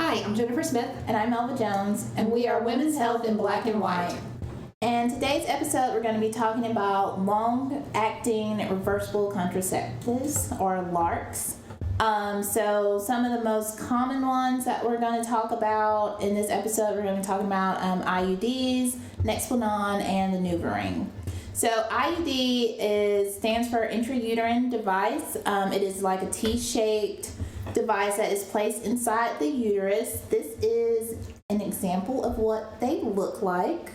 Hi, I'm Jennifer Smith. And I'm Melva Jones. And we are Women's Health in Black and White. And today's episode, we're going to be talking about long-acting reversible contraceptives, or LARCs. So some of the most common ones that we're going to talk about in this episode, we're going to be talking about IUDs, Nexplanon, and the NuvaRing. So IUD stands for intrauterine device. It is like a T-shaped device that is placed inside the uterus. This is an example of what they look like.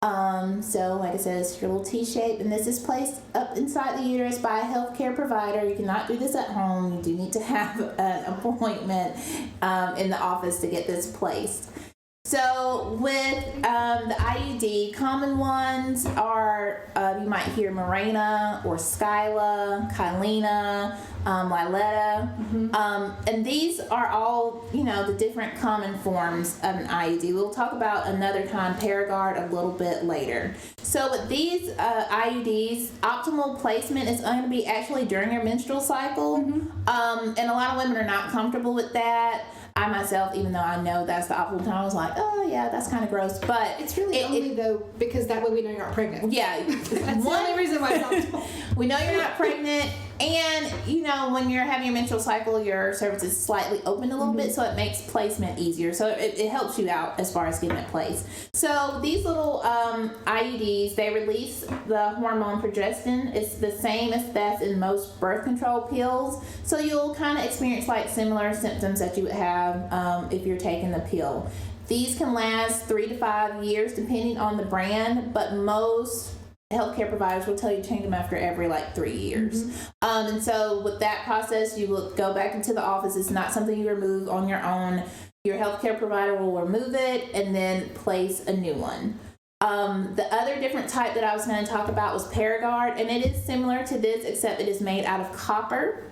So like I said, it's your little T-shape, and this is placed up inside the uterus by a healthcare provider. You cannot do this at home. You do need to have an appointment in the office to get this placed. So with the IUD, common ones are, you might hear Mirena or Skyla, Kylena, Liletta, and these are all, the different common forms of an IUD. We'll talk about another kind, Paragard, a little bit later. So with these IUDs, optimal placement is going to be actually during your menstrual cycle, and a lot of women are not comfortable with that. I myself, even though I know that's the optimal time, I was like, oh yeah, that's kind of gross. But it's really only though because that way we know you're not pregnant. Yeah, that's the only reason why it's optimal. We know you're not pregnant, and when you're having your menstrual cycle, your cervix is slightly open a little bit, so it makes placement easier. So it helps you out as far as getting it placed. So these little IUDs, they release the hormone progestin. It's the same as that's in most birth control pills. So you'll kind of experience like similar symptoms that you would have if you're taking the pill. These can last 3 to 5 years depending on the brand, but most healthcare providers will tell you to change them after every 3 years. And so with that process, you will go back into the office. It's not something you remove on your own. Your healthcare provider will remove it and then place a new one. The other different type that I was going to talk about was Paragard, and it is similar to this except it is made out of copper.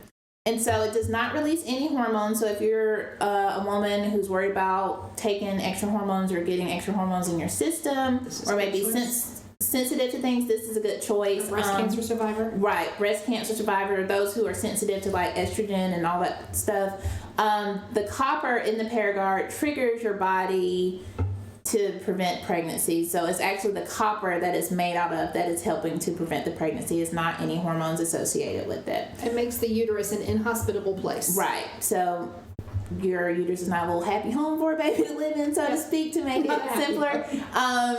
And so it does not release any hormones. So if you're a woman who's worried about taking extra hormones or getting extra hormones in your system, or maybe sensitive to things, this is a good choice. Breast cancer survivor. Right, breast cancer survivor, those who are sensitive to estrogen and all that stuff. The copper in the Paragard triggers your body to prevent pregnancy. So it's actually the copper that is made out of that is helping to prevent the pregnancy. It's not any hormones associated with it. It makes the uterus an inhospitable place. Right. So your uterus is not a little happy home for a baby to live in, so to speak, to make it simpler.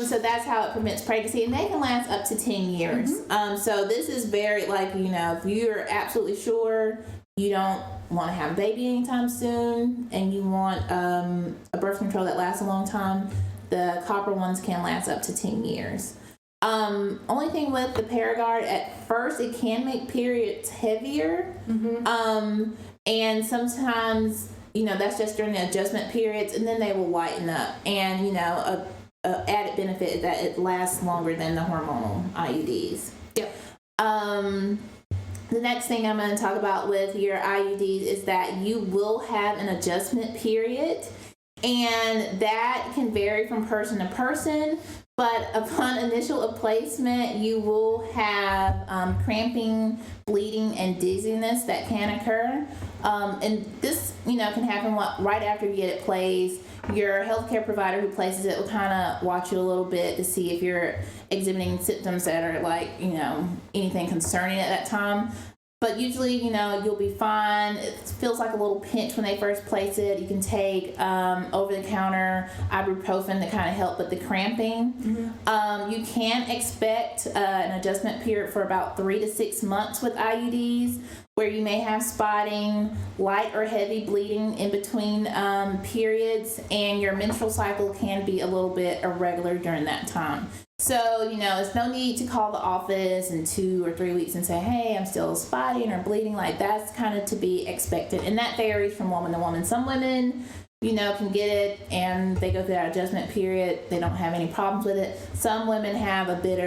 So that's how it prevents pregnancy, and they can last up to 10 years. So this is very, if you're absolutely sure you don't want to have a baby anytime soon and you want a birth control that lasts a long time, the copper ones can last up to 10 years. Only thing with the Paragard, at first it can make periods heavier. And sometimes, that's just during the adjustment periods, and then they will lighten up. And, a added benefit is that it lasts longer than the hormonal IUDs. Yep. The next thing I'm going to talk about with your IUDs is that you will have an adjustment period, and that can vary from person to person, but upon initial placement, you will have cramping, bleeding, and dizziness that can occur. And this, can happen right after you get it placed. Your healthcare provider who places it will kind of watch you a little bit to see if you're exhibiting symptoms that are anything concerning at that time. But usually, you'll be fine. It feels like a little pinch when they first place it. You can take over-the-counter ibuprofen to kind of help with the cramping. You can expect an adjustment period for about 3 to 6 months with IUDs, where you may have spotting, light or heavy bleeding in between periods, and your menstrual cycle can be a little bit irregular during that time. So, it's no need to call the office in 2 or 3 weeks and say, hey, I'm still spotting or bleeding. That's kind of to be expected. And that varies from woman to woman. Some women, can get it and they go through that adjustment period. They don't have any problems with it. Some women have a bit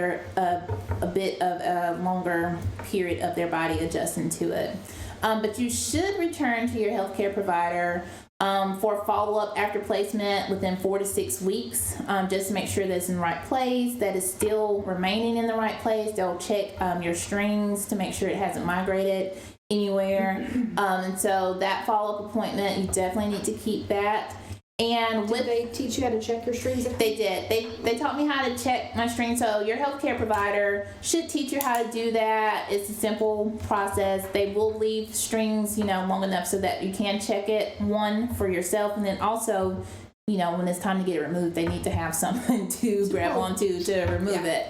of a longer period of their body adjusting to it. But you should return to your healthcare provider for follow-up after placement within 4 to 6 weeks, just to make sure that it's in the right place, that it's still remaining in the right place. They'll check your strings to make sure it hasn't migrated anywhere. And so that follow-up appointment, you definitely need to keep that. And Did they teach you how to check your strings at home? They did. They taught me how to check my strings. So your healthcare provider should teach you how to do that. It's a simple process. They will leave strings, long enough so that you can check it, one, for yourself, and then also, when it's time to get it removed, they need to have something to grab onto to remove it.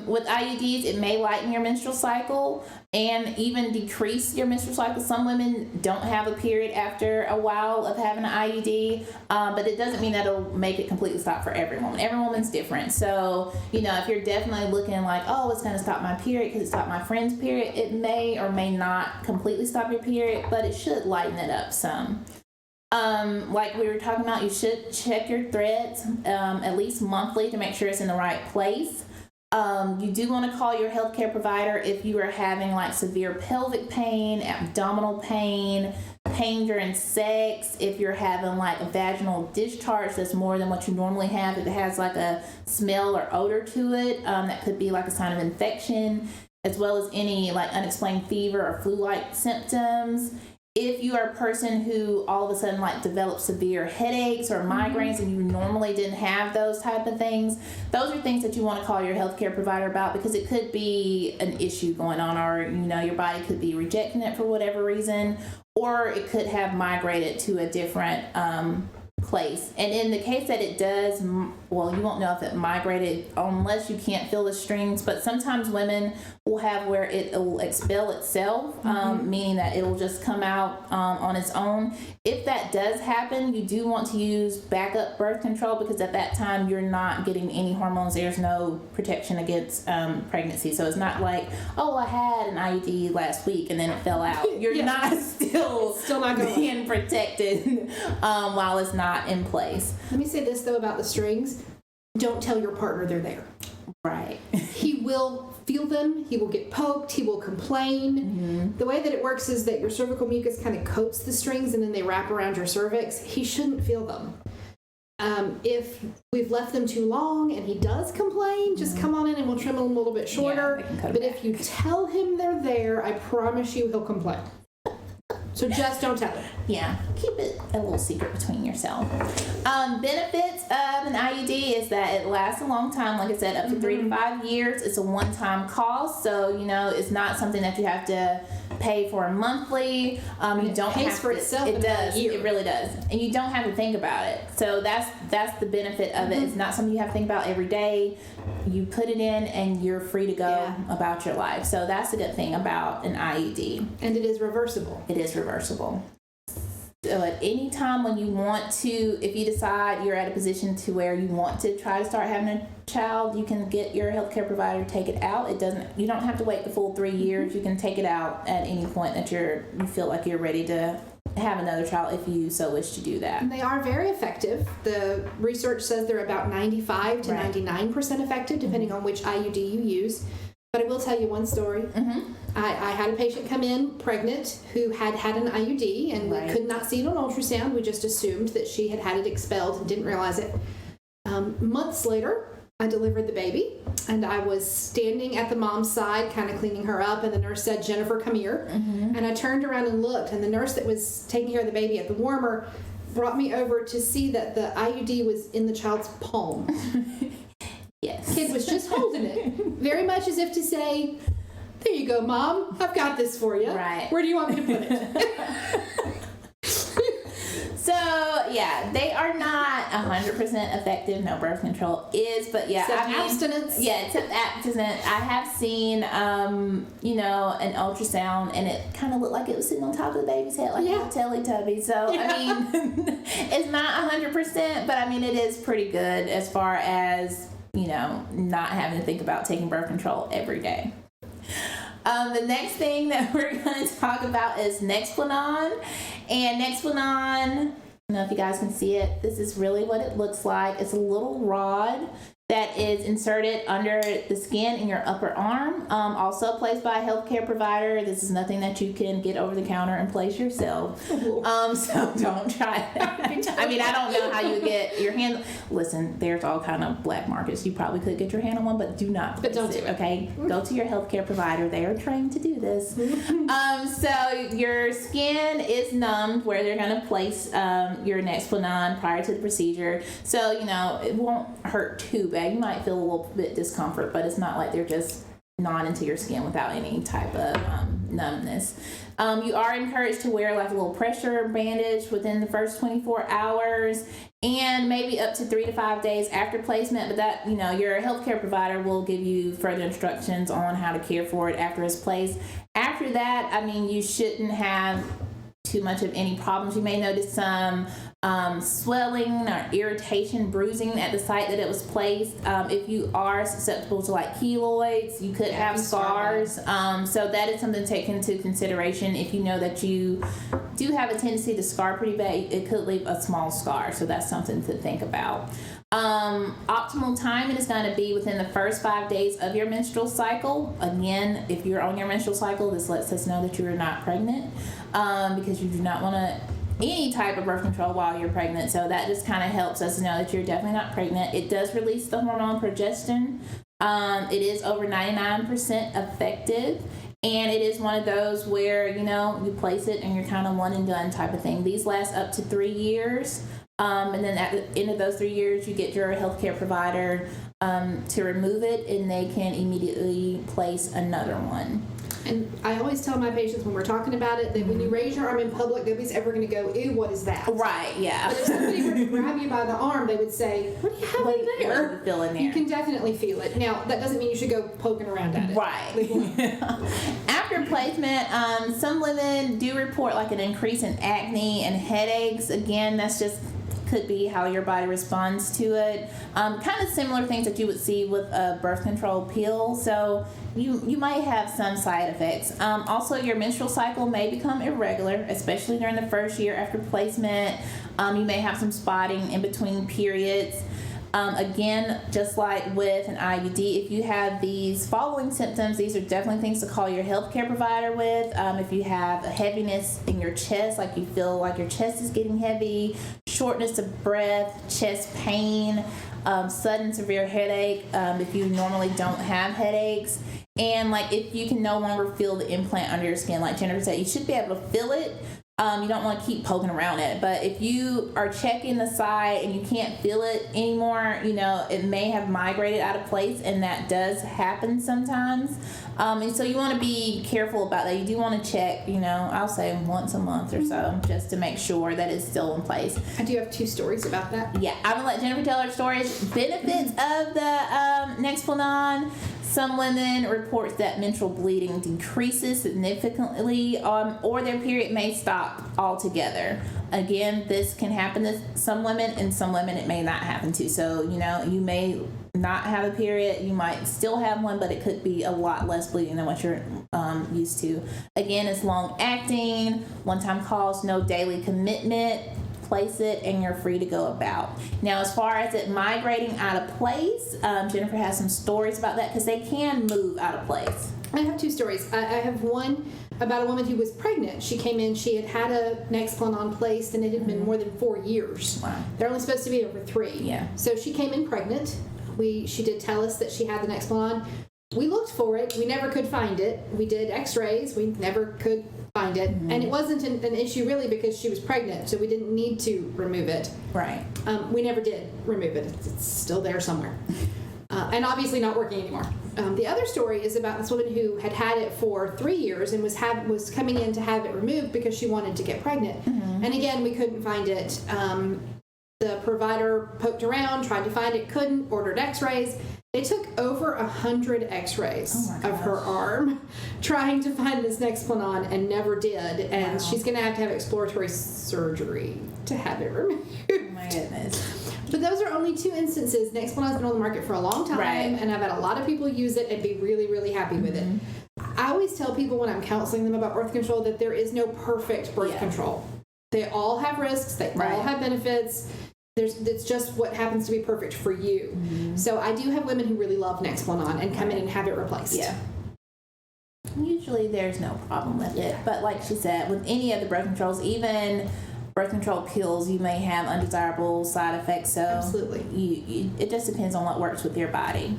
With IUDs, it may lighten your menstrual cycle and even decrease your menstrual cycle. Some women don't have a period after a while of having an IUD, but it doesn't mean that it'll make it completely stop for every woman. Every woman's different. So, if you're definitely looking like, oh, it's going to stop my period because it stopped my friend's period, it may or may not completely stop your period, but it should lighten it up some. Like we were talking about, you should check your threads at least monthly to make sure it's in the right place. You do want to call your healthcare provider if you are having like severe pelvic pain, abdominal pain during sex, if you're having like a vaginal discharge that's more than what you normally have, if it has like a smell or odor to it, that could be like a sign of infection, as well as any like unexplained fever or flu-like symptoms. If you are a person who all of a sudden like develops severe headaches or migraines and you normally didn't have those type of things, those are things that you want to call your healthcare provider about, because it could be an issue going on, or your body could be rejecting it for whatever reason, or it could have migrated to a different place. And in the case that it does, well, you won't know if it migrated unless you can't feel the strings, but sometimes women will have where it'll expel itself, meaning that it'll just come out on its own. If that does happen, you do want to use backup birth control, because at that time you're not getting any hormones. There's no protection against pregnancy. So it's not like, oh, I had an IUD last week and then it fell out. You're not still not going being protected while it's not in place. Let me say this though about the strings. Don't tell your partner they're there. Right. He will feel them. He will get poked. He will complain. The way that it works is that your cervical mucus kind of coats the strings and then they wrap around your cervix. He shouldn't feel them. If we've left them too long and he does complain, just come on in and we'll trim them a little bit shorter. But if you tell him they're there, I promise you he'll complain. So just don't tell him. Yeah, keep it a little secret between yourself. Benefits of an IUD is that it lasts a long time. Like I said, up to 3 to 5 years. It's a one-time cost, so it's not something that you have to pay for monthly. You don't pays have for to, itself. It in does. a year. It really does, and you don't have to think about it. So that's the benefit of it. It's not something you have to think about every day. You put it in, and you're free to go about your life. So that's a good thing about an IUD. And it is reversible. It is reversible. So at any time when you want to, if you decide you're at a position to where you want to try to start having a child, you can get your healthcare provider to take it out. You don't have to wait the full 3 years. You can take it out at any point that you feel like you're ready to have another child, if you so wish to do that. And they are very effective. The research says they're about 95 to 99% effective, depending on which IUD you use. But I will tell you one story. I had a patient come in pregnant who had an IUD, and we could not see it on ultrasound. We just assumed that she had it expelled and didn't realize it. Months later, I delivered the baby, and I was standing at the mom's side, kind of cleaning her up, and the nurse said, "Jennifer, come here." And I turned around and looked, and the nurse that was taking care of the baby at the warmer brought me over to see that the IUD was in the child's palm. Yes. Kid was just holding it, very much as if to say, "There you go, Mom. I've got this for you. Right. Where do you want me to put it?" So, yeah, they are not 100% effective. No, birth control is, but yeah. Abstinence. Yeah, except abstinence. I have seen, an ultrasound, and it kind of looked like it was sitting on top of the baby's head, like a Teletubby. So, it's not 100%, but it is pretty good as far as, not having to think about taking birth control every day. The next thing that we're going to talk about is Nexplanon. And Nexplanon, I don't know if you guys can see it. This is really what it looks like. It's a little rod. that is inserted under the skin in your upper arm, also placed by a healthcare provider. This is nothing that you can get over the counter and place yourself. So don't try that. I mean, I don't know how you get your hand. Listen, there's all kind of black markets. You probably could get your hand on one, but do not. But don't do it. Okay, go to your healthcare provider. They are trained to do this. So your skin is numbed where they're going to place your Nexplanon prior to the procedure. So it won't hurt too bad. You might feel a little bit discomfort, but it's not like they're just gnawing into your skin without any type of numbness. You are encouraged to wear like a little pressure bandage within the first 24 hours and maybe up to 3 to 5 days after placement, but that, your healthcare provider will give you further instructions on how to care for it after it's placed. After that, I mean, you shouldn't have too much of any problems. You may notice some swelling or irritation, bruising at the site that it was placed. If you are susceptible to like keloids, you could have scars. So that is something to take into consideration. If you know that you do have a tendency to scar pretty bad, it could leave a small scar. So that's something to think about. Optimal timing is going to be within the first 5 days of your menstrual cycle. Again, if you're on your menstrual cycle, this lets us know that you are not pregnant, because you do not want any type of birth control while you're pregnant. So that just kind of helps us know that you're definitely not pregnant. It does release the hormone progestin. It is over 99% effective. And it is one of those where, you place it and you're kind of one and done type of thing. These last up to 3 years. And then at the end of those 3 years, you get your healthcare provider to remove it, and they can immediately place another one. And I always tell my patients when we're talking about it that when you raise your arm in public, nobody's ever going to go, ew, what is that? Right, yeah. But if somebody were to grab you by the arm, they would say, what do you have in there? What do you feel in there? You can definitely feel it. Now, that doesn't mean you should go poking around at it. Right. After placement, some women do report like an increase in acne and headaches. Again, that's just could be how your body responds to it. Kind of similar things that you would see with a birth control pill. So you might have some side effects. Also, your menstrual cycle may become irregular, especially during the first year after placement. You may have some spotting in between periods. Again, just like with an IUD, if you have these following symptoms, these are definitely things to call your healthcare provider with. If you have a heaviness in your chest, like you feel like your chest is getting heavy, shortness of breath, chest pain, sudden severe headache, if you normally don't have headaches, and like if you can no longer feel the implant under your skin, like Jennifer said, you should be able to feel it. You don't want to keep poking around it, but if you are checking the side and you can't feel it anymore, it may have migrated out of place, and that does happen sometimes. And so you want to be careful about that. You do want to check, I'll say once a month or so, just to make sure that it's still in place. I do have 2 stories about that. Yeah, I'm gonna let Jennifer tell her stories. Benefits of the Nexplanon. Some women report that menstrual bleeding decreases significantly, or their period may stop altogether. Again, this can happen to some women, and some women it may not happen to. So, you may not have a period, you might still have one, but it could be a lot less bleeding than what you're used to. Again, it's long acting, one-time calls, no daily commitment. Place it and you're free to go about. Now, as far as it migrating out of place, Jennifer has some stories about that because they can move out of place. I have 2 stories. I have one about a woman who was pregnant. She came in, she had a Nexplanon placed, and it had been more than 4 years. Wow. They're only supposed to be over 3. Yeah. So she came in pregnant. She did tell us that she had the Nexplanon. We looked for it. We never could find it. We did x-rays. We never could find it. And it wasn't an issue really because she was pregnant, so we didn't need to remove it. Right. We never did remove it. It's still there somewhere. And obviously not working anymore. The other story is about this woman who had it for 3 years and was coming in to have it removed because she wanted to get pregnant. And again, we couldn't find it. The provider poked around, tried to find it, couldn't, ordered x-rays. They took over 100 x-rays of her arm trying to find this Nexplanon and never did. And she's going to have exploratory surgery to have it removed. Oh my goodness. But those are only 2 instances. Nexplanon's been on the market for a long time, and I've had a lot of people use it and be really, really happy with it. I always tell people when I'm counseling them about birth control that there is no perfect birth control. They all have risks. They all have benefits. It's just what happens to be perfect for you. So I do have women who really love Nexplanon and come in and have it replaced. Yeah. Usually there's no problem with it. But like she said, with any of the birth controls, even birth control pills, you may have undesirable side effects. So absolutely. It just depends on what works with your body.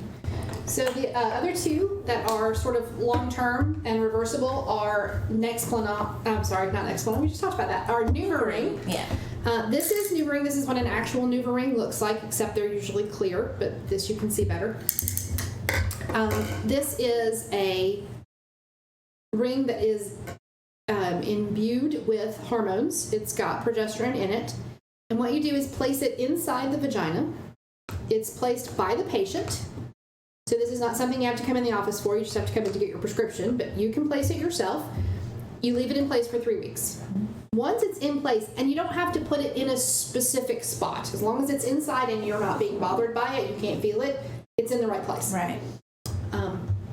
So the other two that are sort of long-term and reversible are Nexplanon. I'm sorry, not Nexplanon. We just talked about that. Are NuvaRing. Yeah. This is NuvaRing. This is what an actual NuvaRing looks like, except they're usually clear, but this you can see better. This is a ring that is imbued with hormones. It's got progesterone in it. And what you do is place it inside the vagina. It's placed by the patient. So this is not something you have to come in the office for. You just have to come in to get your prescription, but you can place it yourself. You leave it in place for 3 weeks. Once it's in place, and you don't have to put it in a specific spot. As long as it's inside and you're not being bothered by it, you can't feel it, it's in the right place. Right.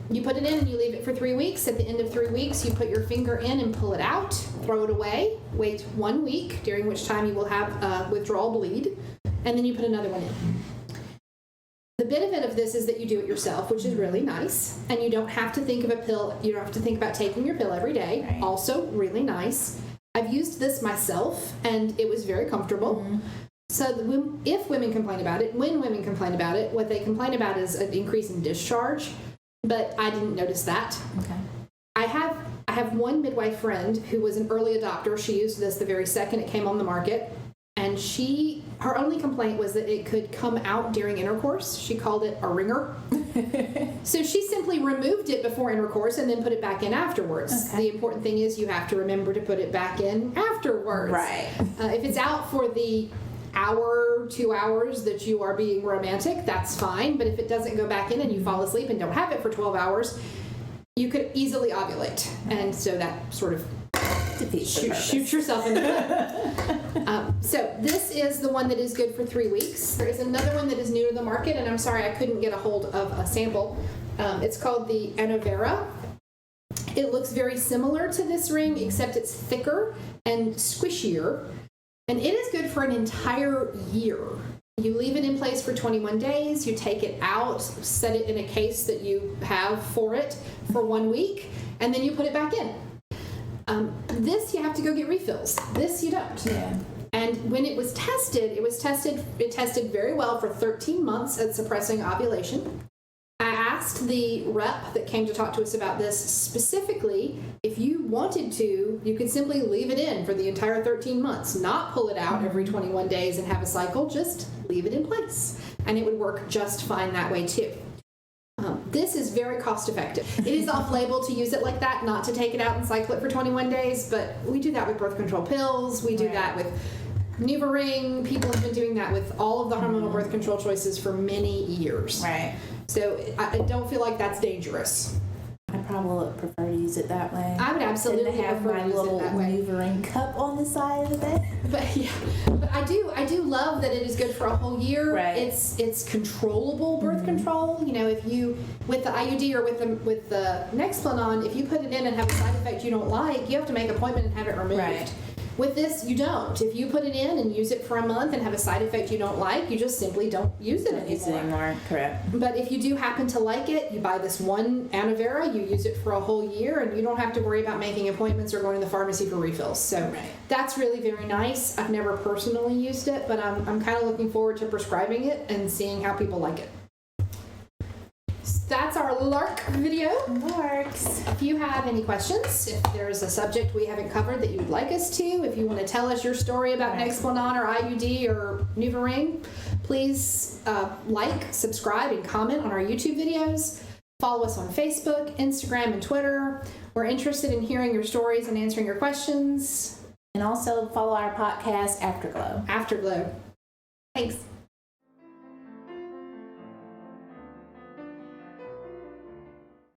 You put it in and you leave it for 3 weeks. At the end of 3 weeks, you put your finger in and pull it out, throw it away, wait 1 week, during which time you will have withdrawal bleed, and then you put another one in. The benefit of this is that you do it yourself, which is really nice, and you don't have to think of a pill. You don't have to think about taking your pill every day. Right. Also, really nice. I've used this myself, and it was very comfortable. So if women complain about it, when women complain about it, what they complain about is an increase in discharge, but I didn't notice that. Okay. I have one midwife friend who was an early adopter. She used this the very second it came on the market, and her only complaint was that it could come out during intercourse. She called it a ringer. So she simply removed it before intercourse and then put it back in afterwards. Okay. The important thing is you have to remember to put it back in afterwards. Right. If it's out for the hour, 2 hours that you are being romantic, that's fine. But if it doesn't go back in and you fall asleep and don't have it for 12 hours, you could easily ovulate. And so that sort of shoot yourself in the foot. So this is the one that is good for 3 weeks. There is another one that is new to the market, and I'm sorry I couldn't get a hold of a sample. It's called the Anovera. It looks very similar to this ring, except it's thicker and squishier, and it is good for an entire year. You leave it in place for 21 days, you take it out, set it in a case that you have for it for 1 week, and then you put it back in. This you have to go get refills. This you don't. Yeah. And when it tested very well for 13 months at suppressing ovulation. I asked the rep that came to talk to us about this specifically, if you wanted to, you could simply leave it in for the entire 13 months, not pull it out every 21 days and have a cycle, just leave it in place. And it would work just fine that way too. This is very cost effective. It is off-label to use it like that, not to take it out and cycle it for 21 days, but we do that with birth control pills. We do that with NuvaRing. People have been doing that with all of the hormonal birth control choices for many years. Right. So I don't feel like that's dangerous. I probably would prefer to use it that way. I would absolutely than to have prefer my to use little it that way. NuvaRing cup on the side of the bed. But I do love that it is good for a whole year. Right. It's controllable birth control. You know, if you with the IUD or with the Nexplanon, if you put it in and have a side effect you don't like, you have to make an appointment and have it removed. Right. With this, you don't. If you put it in and use it for a month and have a side effect you don't like, you just simply don't use it anymore. Correct. But if you do happen to like it, you buy this one Anovera, you use it for a whole year, and you don't have to worry about making appointments or going to the pharmacy for refills. So that's really very nice. I've never personally used it, but I'm kind of looking forward to prescribing it and seeing how people like it. That's our LARC video. Works. If you have any questions, if there's a subject we haven't covered that you would like us to, if you want to tell us your story about Nexplanon or IUD or NuvaRing, please like, subscribe, and comment on our YouTube videos. Follow us on Facebook, Instagram, and Twitter. We're interested in hearing your stories and answering your questions. And also follow our podcast, Afterglow. Afterglow. Thanks.